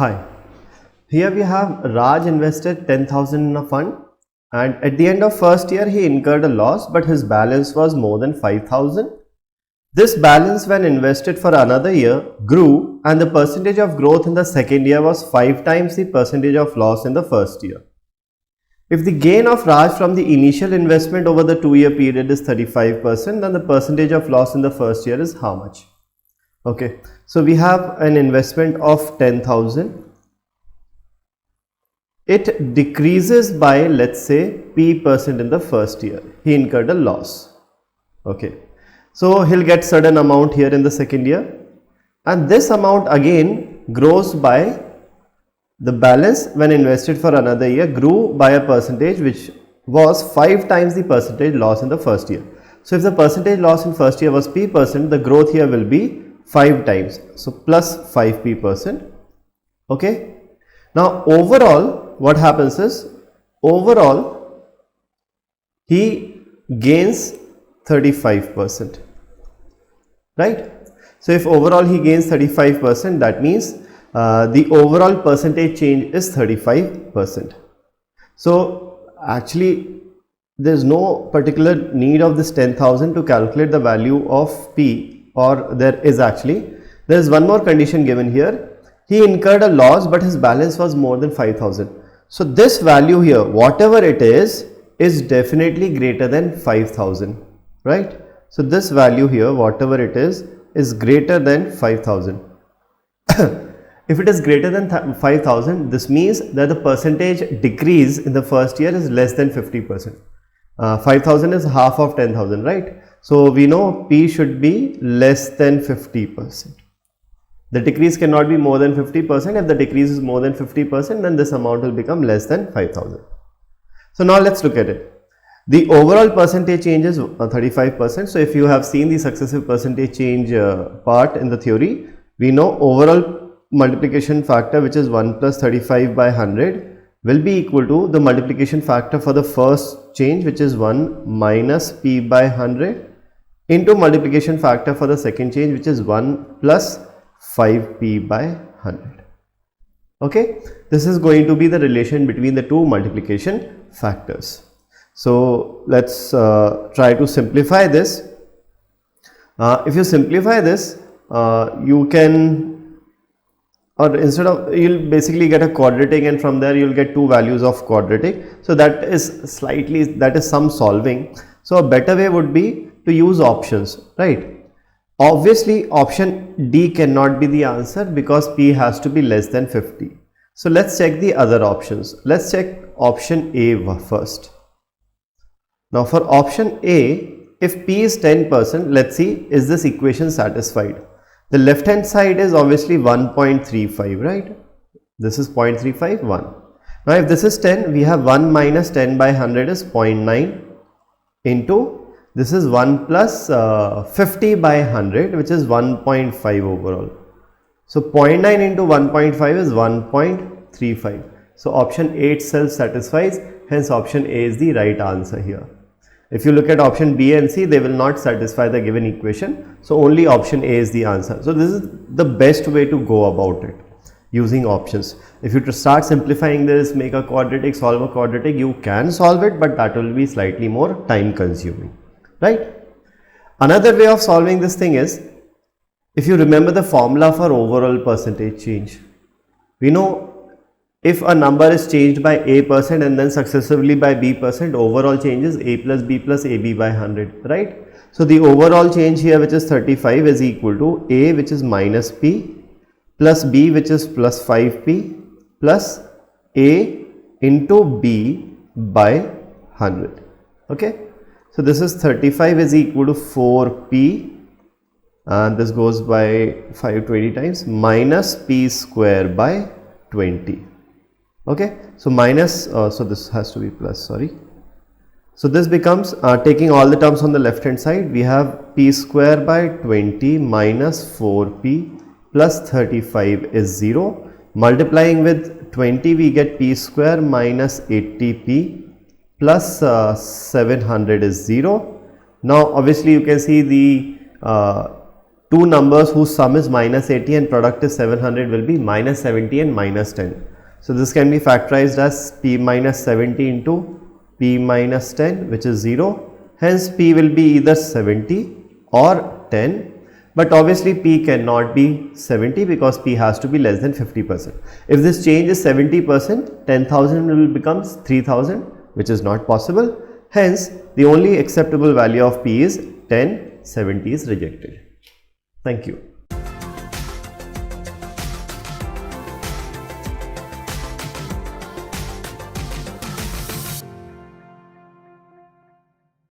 Hi, here we have Raj invested 10,000 in a fund and at the end of first year he incurred a loss, but his balance was more than 5,000. This balance when invested for another year grew and the percentage of growth in the second year was 5 times the percentage of loss in the first year. If the gain of Raj from the initial investment over the 2-year period is 35%, then the percentage of loss in the first year is how much? Okay, so we have an investment of 10,000. It decreases by, let's say, P% in the first year. He incurred a loss. Okay, so he'll get certain amount here in the second year, and this amount again grows by the balance when invested for another year grew by a percentage which was 5 times the percentage loss in the first year. So if the percentage loss in first year was P%, the growth here will be 5 times. So plus 5P%. Okay. Now overall what happens is, overall he gains 35%. Right. So if overall he gains 35%, that means the overall percentage change is 35%. So actually there is no particular need of this 10,000 to calculate the value of P, or there is one more condition given here. He incurred a loss but his balance was more than 5,000. So this value here, whatever it is definitely greater than 5,000, right? So this value here, whatever it is greater than 5,000. If it is greater than 5,000, this means that the percentage decrease in the first year is less than 50%. 5,000 is half of 10,000, right? So we know P should be less than 50%. The decrease cannot be more than 50%. If the decrease is more than 50%, then this amount will become less than 5,000. So now let's look at it. The overall percentage change is 35%. So if you have seen the successive percentage change part in the theory, we know overall multiplication factor, which is 1 plus 35 by 100, will be equal to the multiplication factor for the first change, which is 1 minus P by 100, into multiplication factor for the second change, which is 1 plus 5P by 100. Okay, this is going to be the relation between the two multiplication factors. So let's try to simplify this. If you simplify this, you can, or instead of, you'll basically get a quadratic, and from there you'll get two values of quadratic. So that is some solving. So a better way would be to use options, right? Obviously option D cannot be the answer because P has to be less than 50. So let's check the other options. Let's check option A first. Now for option A, if P is 10%, let's see, is this equation satisfied? The left hand side is obviously 1.35, right? This is 0.35, 1. Now if this is 10, we have 1 minus 10 by 100 is 0.9 into, this is 1 plus 50 by 100, which is 1.5 overall. So 0.9 into 1.5 is 1.35. So option A itself satisfies, hence option A is the right answer here. If you look at option B and C, they will not satisfy the given equation. So only option A is the answer. So this is the best way to go about it, using options. If you start simplifying this, make a quadratic, solve a quadratic, you can solve it, but that will be slightly more time consuming, right? Another way of solving this thing is, if you remember the formula for overall percentage change, we know if a number is changed by A% and then successively by B%, overall change is A plus B plus AB by 100, right? So the overall change here, which is 35, is equal to A, which is minus P, plus B, which is plus 5P, plus A into B by 100. Okay, so this is 35 is equal to 4P, and this goes by 520 times, minus P square by 20. Okay, so minus, so this has to be plus, sorry. So this becomes, taking all the terms on the left hand side, we have P square by 20 minus 4P plus 35 is 0. Multiplying with 20, we get P square minus 80P plus 700 is 0. Now obviously you can see the two numbers whose sum is minus 80 and product is 700 will be minus 70 and minus 10. So this can be factorized as p minus 70 into p minus 10, which is 0. Hence p will be either 70 or 10, but obviously p cannot be 70 because p has to be less than 50%. If this change is 70%, 10,000 will become 3,000, which is not possible. Hence, the only acceptable value of p is 10, 70 is rejected. Thank you.